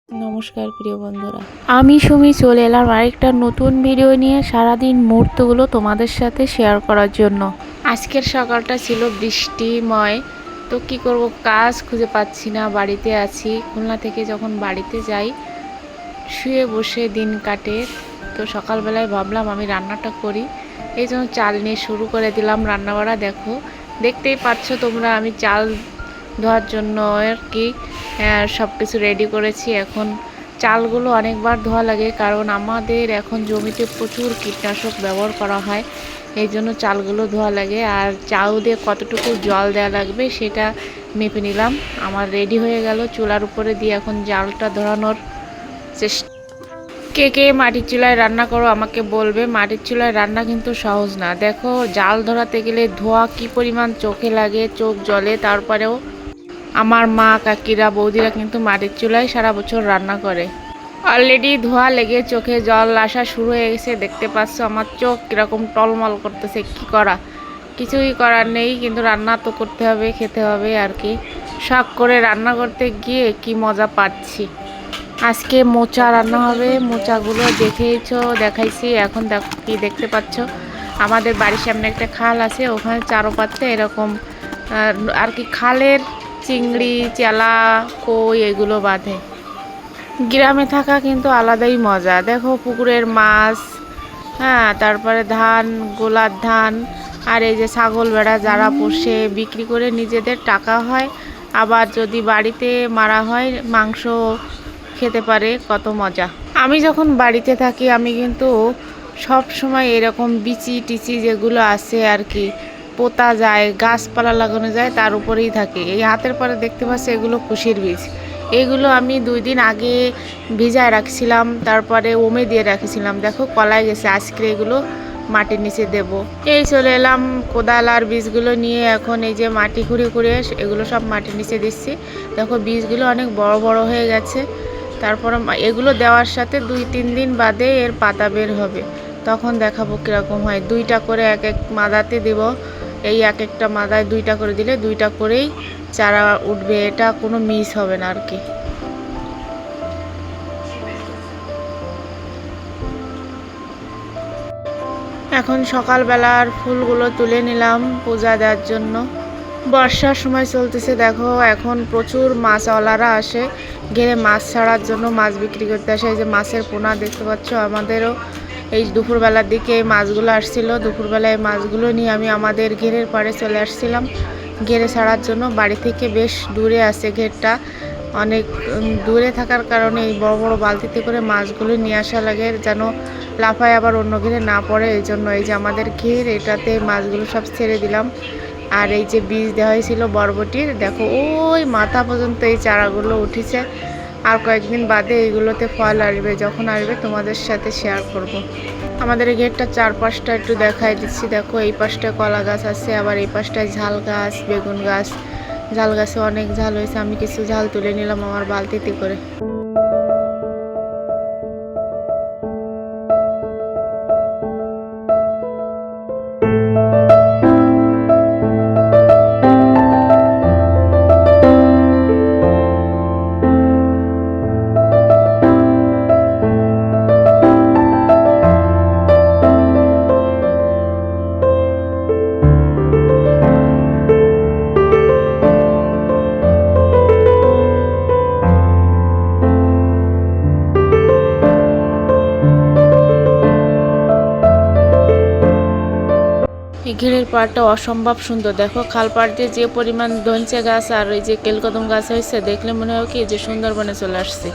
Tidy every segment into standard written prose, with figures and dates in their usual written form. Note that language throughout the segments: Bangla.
নমস্কার প্রিয় বন্ধুরা, আমি সুমি চলে এলাম আরেকটা নতুন ভিডিও নিয়ে সারাদিন মুহূর্তগুলো তোমাদের সাথে শেয়ার করার জন্য। আজকের সকালটা ছিল বৃষ্টিময়, তো কি করব, কাজ খুঁজে পাচ্ছি না, বাড়িতে আছি। খুলনা থেকে যখন বাড়িতে যাই শুয়ে বসে দিন কাটে, তো সকালবেলায় ভাবলাম আমি রান্নাটা করি, এই জন্য চাল নিয়ে শুরু করে দিলাম রান্না বাড়া। দেখতেই পাচ্ছ তোমরা, আমি চাল ধোয়ার জন্য আর কি সব কিছু রেডি করেছি। এখন চালগুলো অনেকবার ধোয়া লাগে, কারণ আমাদের এখন জমিতে প্রচুর কীটনাশক ব্যবহার করা হয়, এই জন্য চালগুলো ধোয়া লাগে। আর চাউ দিয়ে কতটুকু জল দেওয়া লাগবে সেটা মেপে নিলাম। আমার রেডি হয়ে গেল, চুলার উপরে দিয়ে এখন জালটা ধরানোর চেষ্টা। কে কে মাটির চুলায় রান্না করো আমাকে বলবে। মাটির চুলায় রান্না কিন্তু সহজ না। দেখো, জাল ধরাতে গেলে ধোয়া কি পরিমাণ চোখে লাগে, চোখ জ্বলে। তারপরেও আমার মা, কাকিরা, বৌদিরা কিন্তু মাটির চুলায় সারা বছর রান্না করে। অলরেডি ধোয়া লেগে চোখে জল আসা শুরু হয়ে গেছে, দেখতে পাচ্ছ আমার চোখ কীরকম টলমল করতেছে। কি করা, কিছুই করার নেই, কিন্তু রান্না তো করতে হবে, খেতে হবে আর কি। শখ করে রান্না করতে গিয়ে কি মজা পাচ্ছি। আজকে মোচা রান্না হবে, মোচাগুলো দেখাইছি। এখন কি দেখতে পাচ্ছ, আমাদের বাড়ির সামনে একটা খাল আছে, ওখানে চারোপাশে এরকম আর কি খালের চিংড়ি, চেলা, কই এগুলো বাঁধে। গ্রামে থাকা কিন্তু আলাদাই মজা। দেখো পুকুরের মাছ, হ্যাঁ, তারপরে ধান, গোলার ধান, আর এই যে ছাগল ভেড়া যারা পোষে বিক্রি করে নিজেদের টাকা হয়, আবার যদি বাড়িতে মারা হয় মাংস খেতে পারে, কত মজা। আমি যখন বাড়িতে থাকি আমি কিন্তু সব সময় এরকম বিচি টিচি যেগুলো আছে আর কি পোতা যায়, গাছপালা লাগানো যায়, তার উপরেই থাকে। এই হাতের পরে দেখতে পাচ্ছি এগুলো কুশির বীজ, এগুলো আমি 2 দিন আগে ভিজায় রাখছিলাম, তারপরে ওমে দিয়ে রাখছিলাম। দেখো কলাই গেছে, আজকে এগুলো মাটির নিচে দেব। এই চলে এলাম কোদাল আর বীজগুলো নিয়ে। এখন এই যে মাটি খুঁড়ে খুঁড়ে এগুলো সব মাটির নিচে দিচ্ছি। দেখো বীজগুলো অনেক বড় বড় হয়ে গেছে। তারপরে এগুলো দেওয়ার সাথে 2-3 দিন বাদে এর পাতা বের হবে, তখন দেখাবো কীরকম হয়। 2টা করে এক এক মাদাতে দেব। এই এক একটা মাদায় 2টা করে দিলে 2টা করেই চারা উঠবে, এটা কোনো মিস হবে না আর কি। এখন সকালবেলার ফুলগুলো তুলে নিলাম পূজা দেওয়ার জন্য। বর্ষার সময় চলতেছে, দেখো এখন প্রচুর মাছওয়ালারা আসে ঘেরে মাছ ছাড়ার জন্য, মাছ বিক্রি করতে আসে। এই যে মাছের পোনা দেখতে পাচ্ছ, আমাদেরও এই দুপুরবেলার দিকে এই মাছগুলো আসছিল। দুপুরবেলায় এই মাছগুলো নিয়ে আমি আমাদের ঘেরের পাড়ে চলে আসছিলাম ঘেরে ছাড়ার জন্য। বাড়ি থেকে বেশ দূরে আছে ঘেরটা, অনেক দূরে থাকার কারণে এই বড় বড় বালতিতে করে মাছগুলো নিয়ে আসা লাগে, যেন লাফায় আবার অন্য ঘেরে না পড়ে। এই জন্য এই যে আমাদের ঘের, এটাতে মাছগুলো সব ছেড়ে দিলাম। আর এই যে বীজ দেওয়া হয়েছিল বরবটির, দেখো ওই মাথা পর্যন্ত এই চারাগুলো উঠেছে। আর কয়েকদিন বাদে এইগুলোতে ফল আসবে, যখন আসবে তোমাদের সাথে শেয়ার করব। আমাদের গেটটা চারপাশটা একটু দেখাই দিচ্ছি। দেখো এই পাশটায় কলা গাছ আছে, আবার এই পাশটায় ঝাল গাছ, বেগুন গাছ। ঝাল গাছে অনেক ঝাল হয়েছে, আমি কিছু ঝাল তুলে নিলাম আমার বালতিতে করে। এই ঘেরের পাড়টা অসম্ভব সুন্দর। দেখো খাল পাড় দিয়ে যে পরিমাণ ধনচে গাছ আর ওই যে কেলকদম গাছ হয়েছে, দেখলে মনে হয় কি যে সুন্দরবনে চলে আসছে।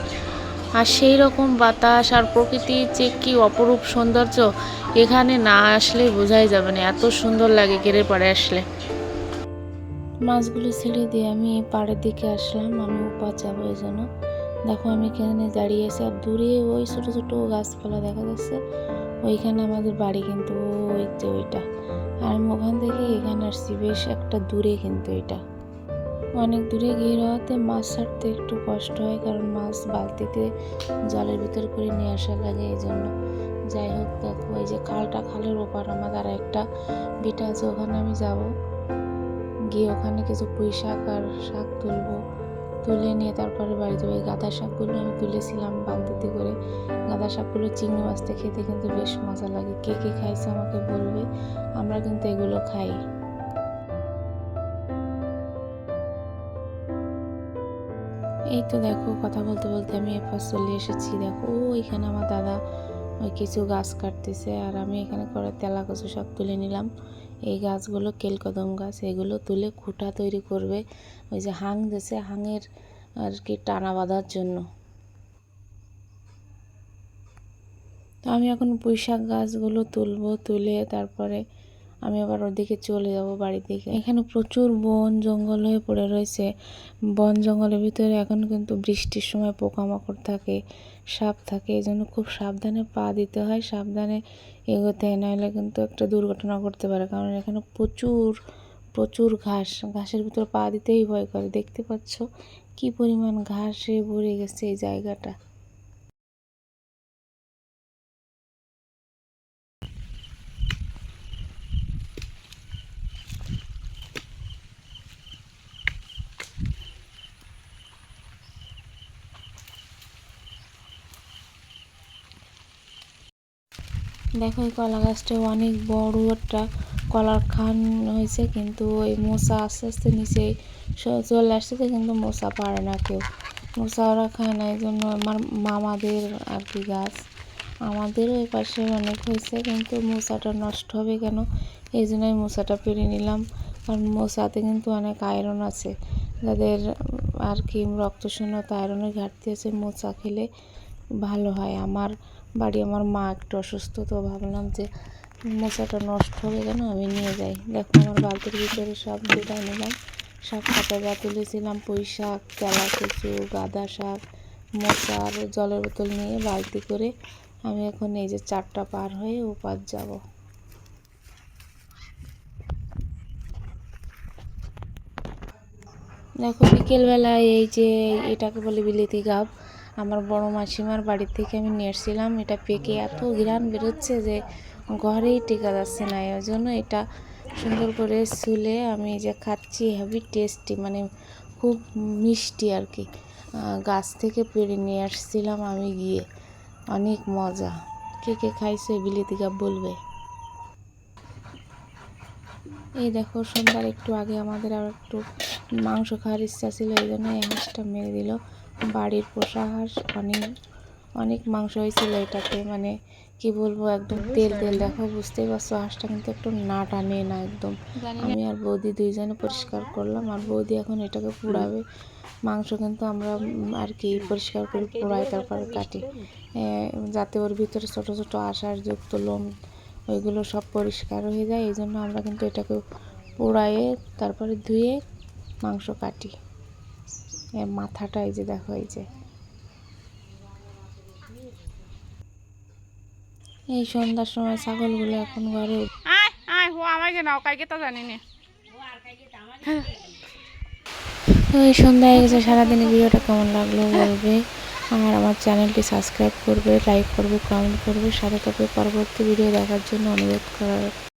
আর সেই রকম বাতাস আর প্রকৃতির যে কি অপরূপ সৌন্দর্য, এখানে না আসলে বোঝাই যাবে না, এত সুন্দর লাগে ঘেরের পাড়ে আসলে। মাছগুলো ছেড়ে দিয়ে আমি পাড়ের দিকে আসলাম, আমি উপার যাবো এই জন্য। দেখো আমি এখানে দাঁড়িয়ে আছি, আর দূরে ওই ছোট ছোট গাছপালা দেখা যাচ্ছে, ওইখানে আমাদের বাড়ি কিন্তু ওই যে ওইটা। আর আমি ওখান থেকে এখানে আসছি, বেশ একটা দূরে কিন্তু এটা অনেক দূরে। গিয়ে হওয়াতে মাছ ছাড়তে একটু কষ্ট হয়, কারণ মাছ বালতিতে জলের ভিতর করে নিয়ে আসা লাগে, এই জন্য। যাই হোক, দেখো এই যে খালের ওপার আমাদের একটা ভিটা আছে, ওখানে আমি যাব, গিয়ে ওখানে কিছু পুঁই শাক আর শাক তুলবো, তুলে নিয়ে তারপরে বাড়িতে ওই গাঁদা শাকগুলো আমি তুলেছিলাম বালতিতে করে। গাঁদা শাকগুলো চিংড়ি মাছতে খেতে কিন্তু বেশ মজা লাগে। কে কে খাইছে আমাকে বলবে, আমরা কিন্তু এগুলো খাই। এই তো দেখো কথা বলতে বলতে আমি এরপর চলে এসেছি। দেখো এখানে আমার দাদা ওই কিছু গাছ কাটতেছে, আর আমি এখানে করে তেলা কচু শাক তুলে নিলাম। এই গাছগুলো কেলকদম গাছ, এগুলো তুলে খুঁটা তৈরি করবে ওই যে হাং দিয়েছে, হাঙের আর কি টানা বাঁধার জন্য। তো আমি এখন পুঁই শাক গাছগুলো তুলবো, তুলে তারপরে আমি আবার ওদিকে চলে যাব বাড়ির দিকে। এখানে প্রচুর বন জঙ্গল হয়ে পড়ে রয়েছে। বন জঙ্গলের ভিতরে এখন কিন্তু বৃষ্টির সময় পোকামাকড় থাকে, সাপ থাকে, এই জন্য খুব সাবধানে পা দিতে হয়, সাবধানে এগোতে হয়, নাহলে কিন্তু একটা দুর্ঘটনা ঘটতে পারে। কারণ এখানে প্রচুর প্রচুর ঘাসের ভিতরে পা দিতেই ভয় করে। দেখতে পাচ্ছ কি পরিমাণ ঘাসে ভরে গেছে এই জায়গাটা। দেখো এই কলা গাছটা অনেক বড় একটা কলার খান হয়েছে, কিন্তু ওই মশা আস্তে আস্তে নিচে চলে আসছে, কিন্তু মশা পারে না কেউ, মশা ওরা খায় না। এই জন্য আমার মামাদের আর কি গাছ, আমাদেরও ওই পাশে অনেক হয়েছে, কিন্তু মশাটা নষ্ট হবে কেন, এই জন্য আমি মশাটা পেরে নিলাম। কারণ মশাতে কিন্তু অনেক আয়রন আছে, যাদের আর কি রক্তশূন্যতা আয়রনের ঘাটতি আছে, মশা খেলে ভালো হয়। আমার আমার মা একটু অসুস্থ, তো ভাবলাম যে মশাটা নষ্ট হবে কেন, আমি নিয়ে যাই। দেখো আমার বালতির ভিতরে সব দুটাই নিলাম। শাক কাটা যা তুলেছিলাম, পুঁই শাক, তেলা কচু, গাঁদা শাক, মশা আর জলের বোতল নিয়ে বালতি করে আমি এখন এই যে 4টা পার হয়ে ওপার যাব। দেখো বিকেলবেলায় এই যে এটাকে বলে বিলেতি গাব, আমার বড় মাসিমার বাড়ি থেকে আমি নিয়ে এসেছিলাম। এটা পেকে এত ঘ্রাণ বেরোচ্ছে যে ঘরেই টেকা যাচ্ছে না, এই জন্য এটা সুন্দর করে ছুলে আমি যে খাচ্ছি, হেভি টেস্টি, মানে খুব মিষ্টি আর কি। গাছ থেকে পেড়ে নিয়ে আসছিলাম আমি গিয়ে, অনেক মজা। কে কে খাইছে বিলেতি গাব বলবে। এই দেখো সন্ধ্যার একটু আগে আমাদের আর একটু মাংস খাওয়ার ইচ্ছা ছিল, এই জন্য এই হাঁসটা মেরে দিল। বাড়ির পোষা হাঁস, অনেক অনেক মাংস হয়েছিল এটাতে, মানে কি বলবো, একদম তেল তেল। দেখো বুঝতেই পারছো হাঁসটা কিন্তু একটু না টানে না একদম। আমি আর বৌদি দুইজনে পরিষ্কার করলাম, আর বৌদি এখন এটাকে পোড়াবে। মাংস কিন্তু আমরা আর কি পরিষ্কার করে পোড়াই, তারপরে কাটি, যাতে ওর ভিতরে ছোট ছোট আঁশ যুক্ত লোম ওইগুলো সব পরিষ্কার হয়ে যায়। এই জন্য আমরা কিন্তু এটাকে পোড়াইয়ে তারপরে ধুয়ে মাংস কাটি। মাথাটা এই যে দেখো, এই যে এই সন্ধ্যার সময় ছাগলগুলো এখন ঘরে তো এই সন্ধ্যা হয়ে গেছে। সারাদিনের ভিডিওটা কেমন লাগলো বলবে, আর আমার চ্যানেলটি সাবস্ক্রাইব করবে, লাইক করবে, কমেন্ট করবে, সাথে থাকবে পরবর্তী ভিডিও দেখার জন্য অনুরোধ করার।